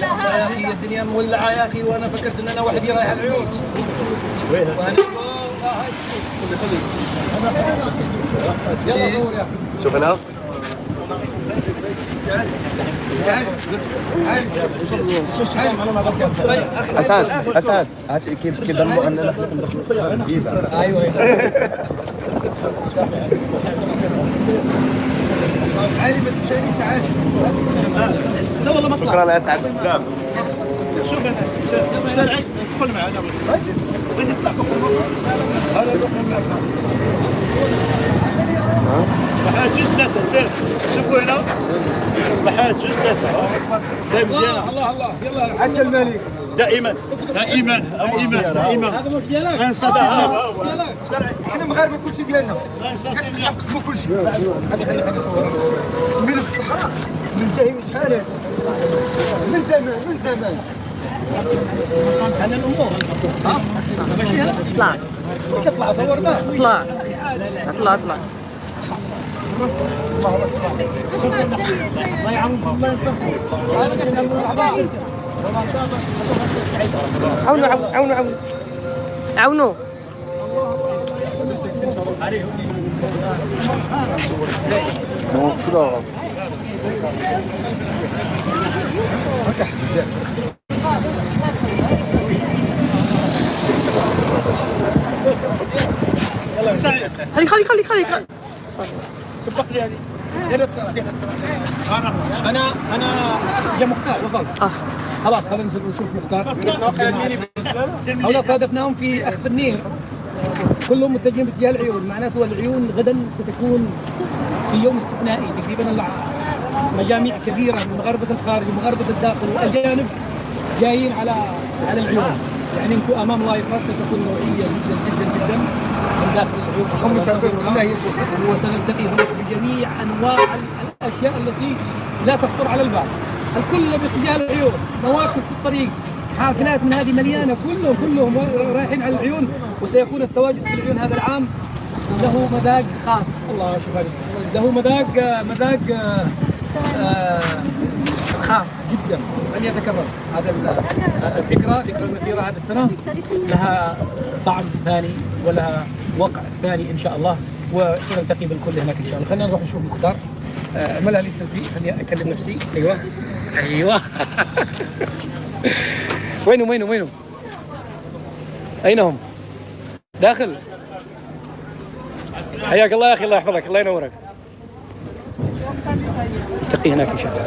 يا اخي الدنيا مولعه يا اخي، وانا فكرت ان انا وحدي رايح العيون. وينها؟ شوف هنا. اسعد هات كيف ضربوا عندنا ايوه لا والله ما اطلع. شكرا يا اسعد بزاف. شوف انا شارعي ادخل معي انا بغيت نطلع فوق الموقع. محاجز ثلاثة سير شوفوا هنا محاجز ثلاثة زي مزيانة. الله الله يلا عسى الملك دائما دائما دائما دائما. هذا مش ديالك؟ يلا احنا مغاربه كلشي ديالنا نقسموا كلشي. من الصحراء من جاي من شحال من زمان من زمان. انا الامور ها ماشي اطلع تطلع صور بقى اطلع اطلع اطلع. الله يعاونكم الله ينصركم. عونوا عونوا عونوا عونوا. خلي سبق لي هذه. انا يا مختار وصلت. خلاص خلينا ننزل ونشوف مختار. هؤلاء صادفناهم في اخذ النيل، كلهم متجهين باتجاه العيون، معناته العيون غدا ستكون في يوم استثنائي. تقريبا مجاميع كثيره من مغاربه الخارج ومغاربه الداخل والاجانب جايين على العيون. يعني انتم امام لايفات ستكون نوعيه جدا جدا جدا من داخل العيون، وسنلتقي هناك بجميع انواع الاشياء التي لا تخطر على البال. الكل باتجاه العيون، مواقف في الطريق، حافلات من هذه مليانه، كلهم رايحين على العيون. وسيكون التواجد في العيون هذا العام له مذاق خاص. الله شوف له مذاق خاص جدا لن يتكرر. هذا ذكرى المسيره هذه السنه لها طعم ثاني ولها وقع ثاني ان شاء الله، وسنلتقي بالكل هناك ان شاء الله. خلينا نروح نشوف مختار. اعملها لي سيلفي، خليني اكلم نفسي. ايوه وينهم اين هم؟ داخل. حياك الله يا اخي، الله يحفظك، الله ينورك. نلتقي هناك ان شاء الله.